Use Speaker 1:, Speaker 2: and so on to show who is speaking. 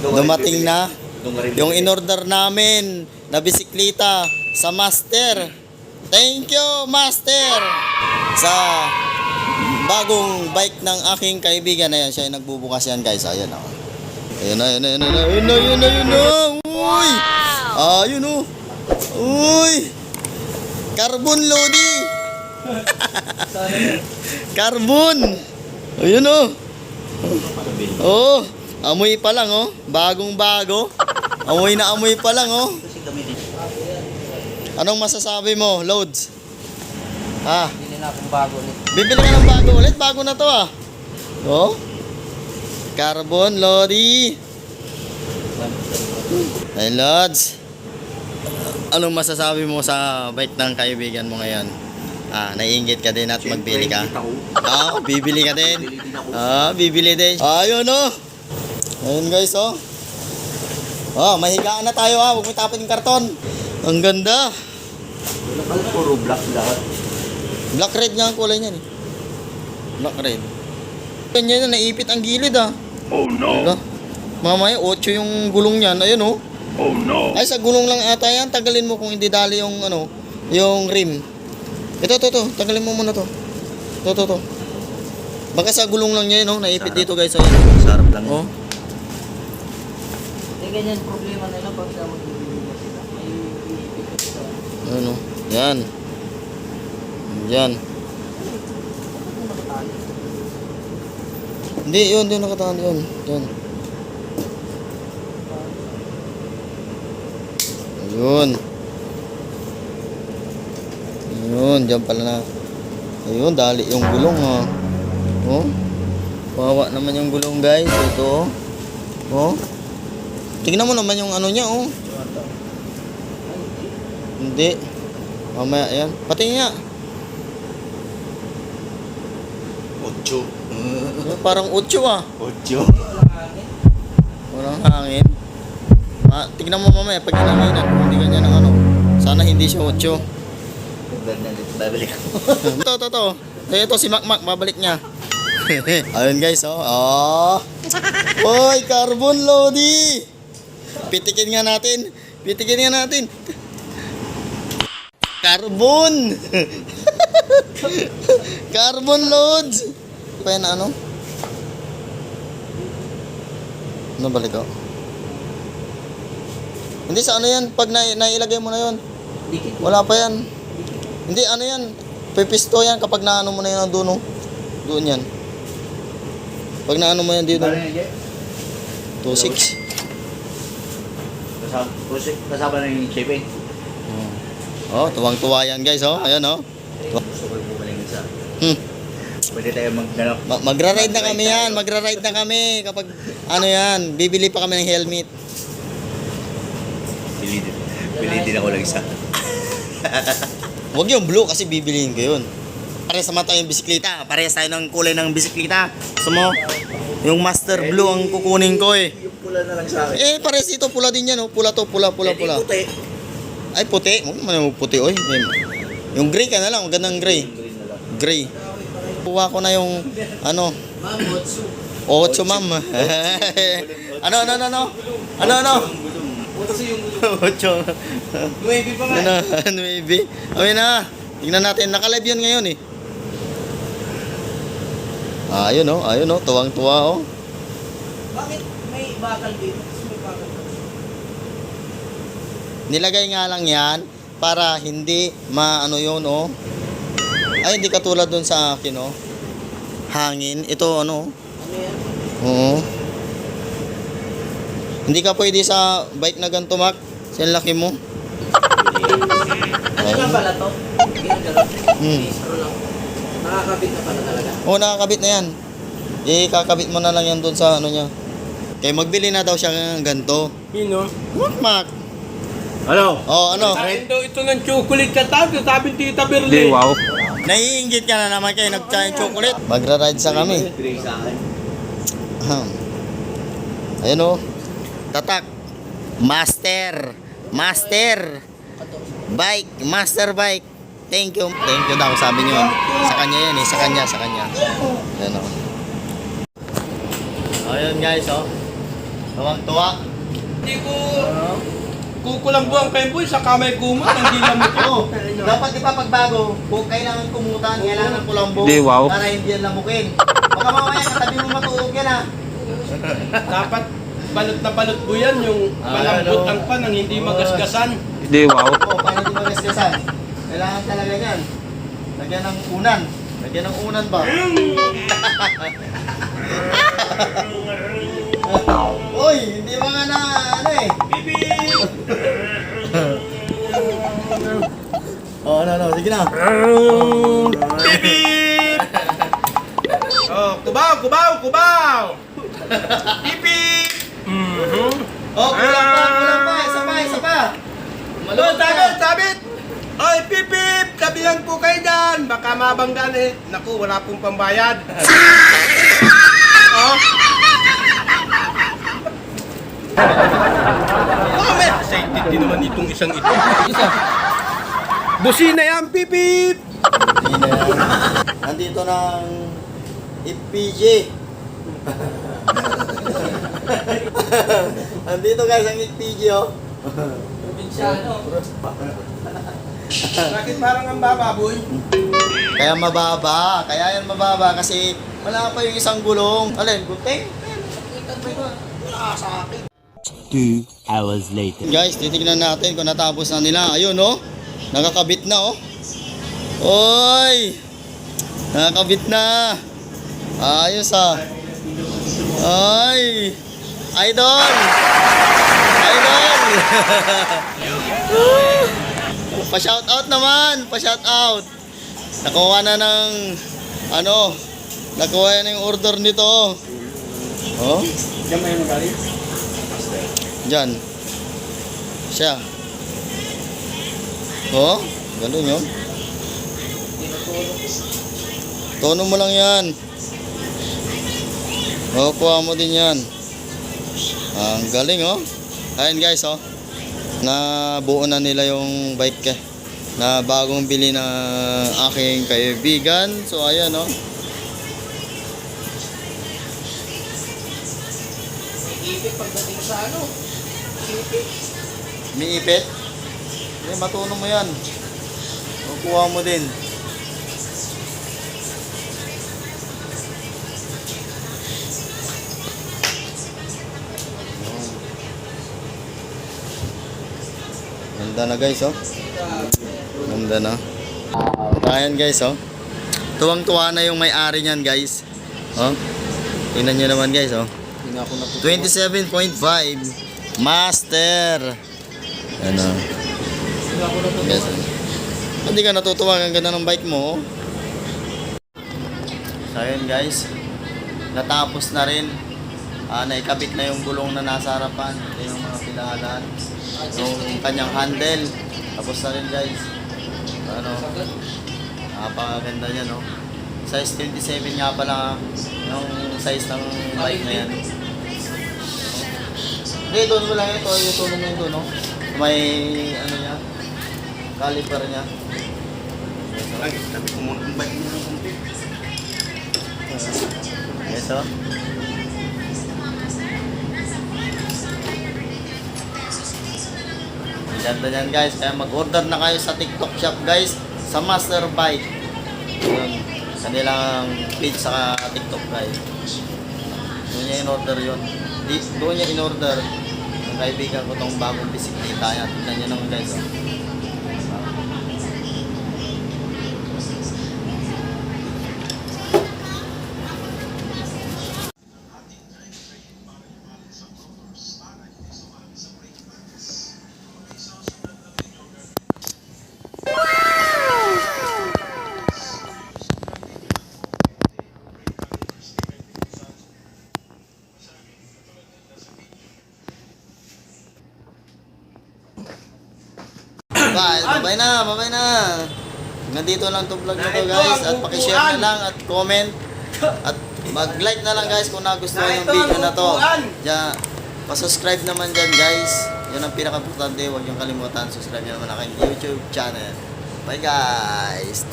Speaker 1: Dumating na yung in-order namin na bisikleta sa Master. Thank you, Master! Sa bagong bike ng aking kaibigan. Ayan, siya yung nagbubukas yan, guys. Ayan, o. Ayun na, ayun na, ayun na, ayun na, ayun na, ayun na. Uy! Ayun, o. Uy! Carbon Lodi! Carbon! Ayun, o. Oh, amoy pa lang, oh. Bagong bago. Amoy na amoy pa lang, oh. Anong masasabi mo, Loads? Ha?
Speaker 2: Bili na akong bago ulit.
Speaker 1: Bibili ka ng bago ulit? Bago na to, ah. Oh? Carbon Lodi. Hey, Loads. Anong masasabi mo sa bike ng kaibigan mo ngayon? Naiinggit ka din at magbili ka? Bibili ka din? Bibili din. Ayun, oh. Ayun, guys, oh. Mahigaan na tayo, ha. Huwag mo tapon yung karton. Ang ganda.
Speaker 2: Puro black lahat.
Speaker 1: Black red nga ang kulay niyan, eh. Black red. Ganyan na, naipit ang gilid, ah.
Speaker 3: Oh no.
Speaker 1: Diba? Mamaya, 8 yung gulong niyan. Ayun, oh.
Speaker 3: Oh no.
Speaker 1: Ay, sa gulong lang ata yan. Tagalin mo kung hindi dali yung, yung rim. Ito. Tagalin mo muna to. Ito. Baka sa gulong lang niya, no? Naipit
Speaker 2: Sarap.
Speaker 1: dito, guys. Ayun.
Speaker 2: Sarap lang.
Speaker 1: Oh.
Speaker 2: Ganyan problema nila pag sa magbibigay sila. May iipit sa...
Speaker 1: Ano? Yan. Yan. Hindi, yun. Doon nakatahan. Yun. Yan. Ayun. Ayun. Diyan pala na. Ayun. Dali yung gulong, ha. Oh. Wawa naman yung gulong, guys. Ito, oh. Tingnan mo naman yung ano niya, oh. Hindi. Mamaya, ayan. Patingin nga.
Speaker 3: 8.
Speaker 1: Parang 8, ah.
Speaker 3: 8.
Speaker 1: Walang hangin. Tingnan mo mamaya pag hinanginan. Hindi ganyan ang ano. Sana hindi siya 8.
Speaker 2: Babalik ako.
Speaker 1: Ito. Ito si Makmak. Babalik niya. Ayun, guys, oh. Oy, Carbon Lodi. Pitikin nga natin. Carbon. Carbon loads. Pa yan, ano? Ano balik ako? Hindi, sa ano yan? Pag nailagay mo na yun. Wala pa yan. Hindi, ano yan? Pipisto yan kapag naano mo na yan doon, oh. Doon yan. Pag naano mo yan dito. 2.6.
Speaker 2: Kasama na yung shipping.
Speaker 1: Oh, tuwang-tuwa yan, guys, oh. Ayan, oh.
Speaker 2: Gusto ko bumalik isa. Pwede tayo
Speaker 1: Magra-ride na kami yan. Magra-ride na kami kapag ano yan. Bibili pa kami ng helmet.
Speaker 2: Bili din ako lang isa.
Speaker 1: Huwag yung blue kasi bibiliin ko yun. Parehas naman tayo yung bisikleta. Parehas tayo ng kulay ng bisikleta. Gusto mo? Yung Master Blue ang kukunin ko, eh.
Speaker 2: Yung pula na lang sa akin.
Speaker 1: Parehas ito. Pula din yan, oh. Pula to. Pula.
Speaker 2: Puti.
Speaker 1: Ay, puti. Huwag mo puti, oy. Yung gray ka na lang. Magandang gray. Gray. Kuha ko na yung, ano. Otso, ma'am. Ano? Otso.
Speaker 2: 9 pa nga.
Speaker 1: 9. Okay na. Tingnan natin. Naka-live yun ngayon, eh. Ayun, oh. Tuwang-tuwa, oh.
Speaker 2: Bakit may bakal dito? May bakal dito.
Speaker 1: Nilagay nga lang yan para hindi maano yun, oh. Ay, hindi katulad dun sa akin, oh. Hangin. Ito, ano.
Speaker 2: Ano yan?
Speaker 1: Oo. Hindi ka pwede sa bike na ganito, Mac. Sa laki mo.
Speaker 2: Ano nga pala to?
Speaker 1: Hmm.
Speaker 2: Screw lang. Nakakabit na pala talaga.
Speaker 1: Oo, nakakabit na yan. Kakabit mo na lang yan dun sa ano niya. Kaya magbili na daw siya ng ganito.
Speaker 4: Sino?
Speaker 1: Mac.
Speaker 4: Ano?
Speaker 1: Oh, ano?
Speaker 4: Kain daw ito ng chocolate ka tabi, sabi ni Tita Berly.
Speaker 3: Wow.
Speaker 1: Naiingit ka na naman kayo nagtayang chocolate. Magra-ride sa kami.
Speaker 2: Gray sa akin.
Speaker 1: Ayun, oh. Tatak. Master bike. Master bike. Thank you daw, sabi niyo. Sa kanya yan, eh. Sa kanya. Ayan, oh. Ayun, guys, oh. Tuwang-tuwa.
Speaker 4: Hindi ko... Kukulang buwang pemboy sa kamay kumot, hindi lamot
Speaker 1: Oo. Dapat di ba pagbago, kung kailangan kumutan, kailangan kulambo.
Speaker 3: Di, wow.
Speaker 1: Para hindi yan lamukin. Baka mamaya katabi mo matulog yan ha.
Speaker 4: Dapat balot na balot po yan, yung malambot ang pan, ang hindi magasgasan.
Speaker 3: Hindi, wow.
Speaker 1: Oo, para hindi magasgasan. Kailangan talaga yan. Lagyan ng unan. Lagyan ng unan ba? Uy, hindi mga na ano eh. Oh, ano, sige na.
Speaker 4: Oh, kubaw, kubaw, kubaw! Pipip!
Speaker 1: Oh, kulang pa, isa pa.
Speaker 4: Oh, sabit, sabit! Oy, pipip! Sabihan po kayo dyan! Baka mabanggaan eh. Naku, wala pong pambayad. Oh. Oh, may excited din naman itong isang ito. Busina yan, pipip!
Speaker 1: Hindi na yan. Nandito ng FPG. Nandito guys ang FPG oh.
Speaker 2: Probinsyano.
Speaker 4: Bakit parang ang bababoy?
Speaker 1: Kaya mababa. Kaya yan mababa kasi wala pa yung isang gulong. Alin, guteng? Wala sa akin.
Speaker 3: 2 hours later.
Speaker 1: Guys, titignan natin kung natapos na nila. Ayun oh. Nakakabit na oh. Oy! Nakakabit na. Ayos ah. Ay! Idol! Idol! Pa-shout out naman! Pa-shout out! Nakuha na ng ano? Nakuha na yung order nito. Oh?
Speaker 4: Diyan may magaling?
Speaker 1: Diyan. Siya. Oh? Ganun yun. Tono mo lang yan. Oh, kuha mo din yan. Ang galing oh. Ayun guys oh. Nabuo na nila yung bike eh. Na bagong bili ng aking kaibigan. So ayan oh.
Speaker 2: Ibig pagdating sa ano? Ibig.
Speaker 1: Miipit. Eh, matuno mo yan. O, kuha mo din. Ganda na guys oh. Ganda na. Ayan guys oh. Tuwang-tuwa na yung may-ari niyan guys. Oh. Tingnan nyo naman guys oh. 27.5 Master. Ano? Yes. Hindi ka natutuwa ang ganda ng bike mo. Oh. So ayun guys. Natapos na rin. Naikabit na yung gulong na nasa harapan. Ito yung mga pilahalan. Yung kanyang handle. Tapos na rin guys. Ano? Napakaganda niya no. Size 27 nga pala yung size ng bike na yan. Hindi, doon mo lang ito. Yung tulong mo ito no. May ano niya. Caliper niya.
Speaker 4: Ay, sabi ko muna ang bike mo.
Speaker 1: Yes oh. Ganda yan guys. Kaya mag-order na kayo sa TikTok shop guys. Sa Master Bike. Yun. Kanilang page sa TikTok guys. Doon niya in-order yun. Doon niya in-order. Ang kaibigan ko tong bagong bisikleta yan. Tignan niyo naman guys. Oh. Bye na. Nandito lang itong vlog na to guys. At pakishare na lang at comment. At mag-like na lang guys kung nagustuhan yung video na to. Diyan, pa-subscribe naman dyan guys. Yan ang pinaka-importante. Huwag niyong kalimutan. Subscribe nyo naman aking YouTube channel. Bye guys.